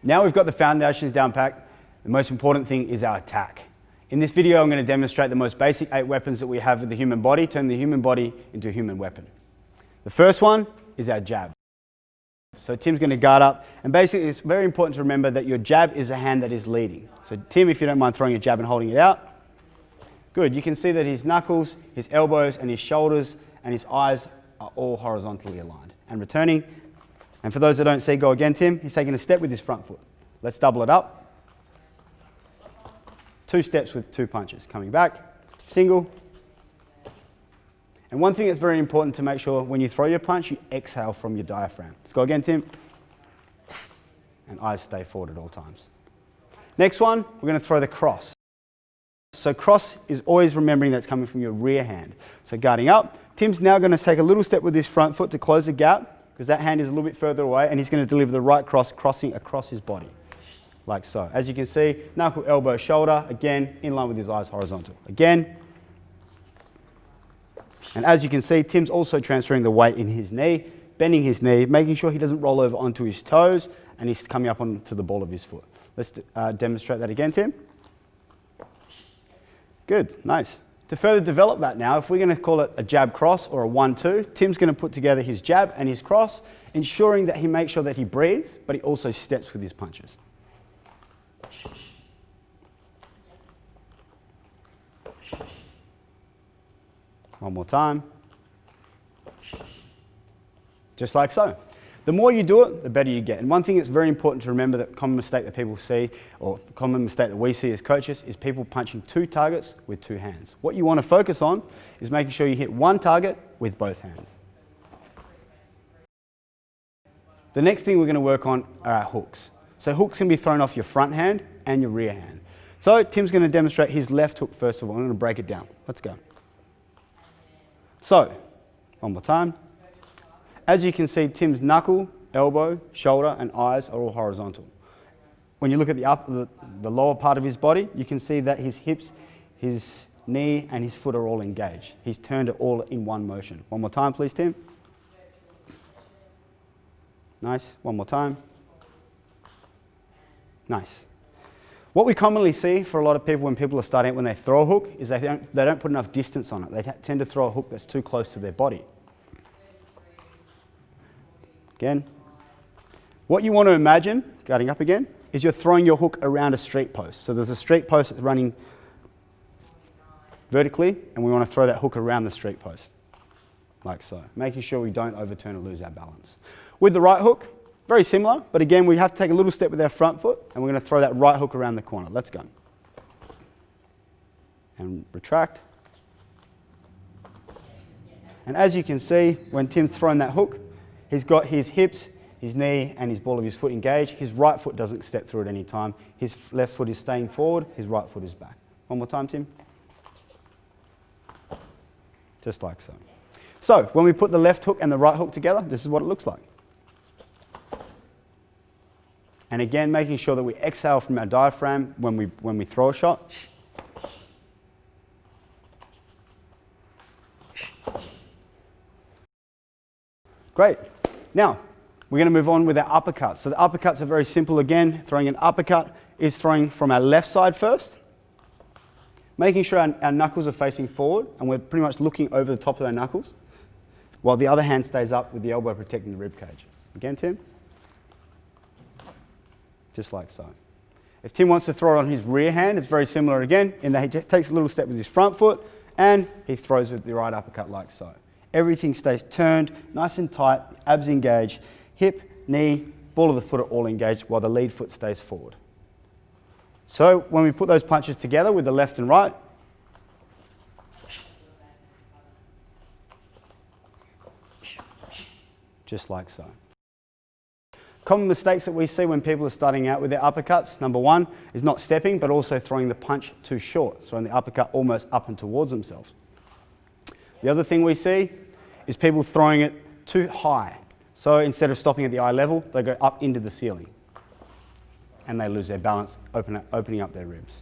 Now we've got the foundations down packed, the most important thing is our attack. In this video, I'm going to demonstrate the most basic 8 weapons that we have with the human body, turn the human body into a human weapon. The first one is our jab. So Tim's going to guard up, and basically it's very important to remember that your jab is a hand that is leading. So Tim, if you don't mind throwing a jab and holding it out. Good, you can see that his knuckles, his elbows and his shoulders and his eyes are all horizontally aligned. And returning, and for those that don't see, go again Tim, he's taking a step with his front foot. Let's double it up. 2 steps with 2 punches. Coming back, single. And one thing that's very important to make sure when you throw your punch, you exhale from your diaphragm. Let's go again, Tim. And eyes stay forward at all times. Next one, we're going to throw the cross. So cross is always remembering that's coming from your rear hand. So guarding up, Tim's now going to take a little step with his front foot to close the gap, because that hand is a little bit further away, and he's going to deliver the right cross, crossing across his body, like so. As you can see, knuckle, elbow, shoulder, again, in line with his eyes horizontal. Again. And as you can see, Tim's also transferring the weight in his knee, bending his knee, making sure he doesn't roll over onto his toes, and he's coming up onto the ball of his foot. Let's demonstrate that again, Tim. Good, nice. To further develop that now, if we're going to call it a jab cross or a 1-2, Tim's going to put together his jab and his cross, ensuring that he makes sure that he breathes, but he also steps with his punches. One more time. Just like so. The more you do it, the better you get. And one thing that's very important to remember, that common mistake that people see, or common mistake that we see as coaches, is people punching 2 targets with 2 hands. What you want to focus on is making sure you hit 1 target with both hands. The next thing we're going to work on are our hooks. So hooks can be thrown off your front hand and your rear hand. So Tim's going to demonstrate his left hook first of all. I'm going to break it down. Let's go. So, one more time. As you can see, Tim's knuckle, elbow, shoulder and eyes are all horizontal. When you look at the lower part of his body, you can see that his hips, his knee and his foot are all engaged. He's turned it all in one motion. One more time please, Tim. Nice. One more time. Nice. What we commonly see for a lot of people when people are starting out, when they throw a hook, is they don't put enough distance on it. They tend to throw a hook that's too close to their body. Again. What you want to imagine, guarding up again, is you're throwing your hook around a street post. So there's a street post that's running vertically, and we want to throw that hook around the street post, like so, making sure we don't overturn or lose our balance. With the right hook, very similar, but again, we have to take a little step with our front foot, and we're going to throw that right hook around the corner. Let's go. And retract. And as you can see, when Tim's thrown that hook, he's got his hips, his knee, and his ball of his foot engaged. His right foot doesn't step through at any time. His left foot is staying forward, his right foot is back. One more time, Tim. Just like so. So, when we put the left hook and the right hook together, this is what it looks like. And again, making sure that we exhale from our diaphragm when we throw a shot. Great. Now, we're going to move on with our uppercuts. So the uppercuts are very simple again. Throwing an uppercut is throwing from our left side first, making sure our knuckles are facing forward, and we're pretty much looking over the top of our knuckles, while the other hand stays up with the elbow protecting the rib cage. Again, Tim. Just like so. If Tim wants to throw it on his rear hand, it's very similar again, in that he takes a little step with his front foot and he throws with the right uppercut like so. Everything stays turned, nice and tight, abs engaged, hip, knee, ball of the foot are all engaged while the lead foot stays forward. So when we put those punches together with the left and right, just like so. Common mistakes that we see when people are starting out with their uppercuts, number 1 is not stepping, but also throwing the punch too short, throwing the uppercut almost up and towards themselves. The other thing we see is people throwing it too high. So instead of stopping at the eye level, they go up into the ceiling and they lose their balance, opening up their ribs.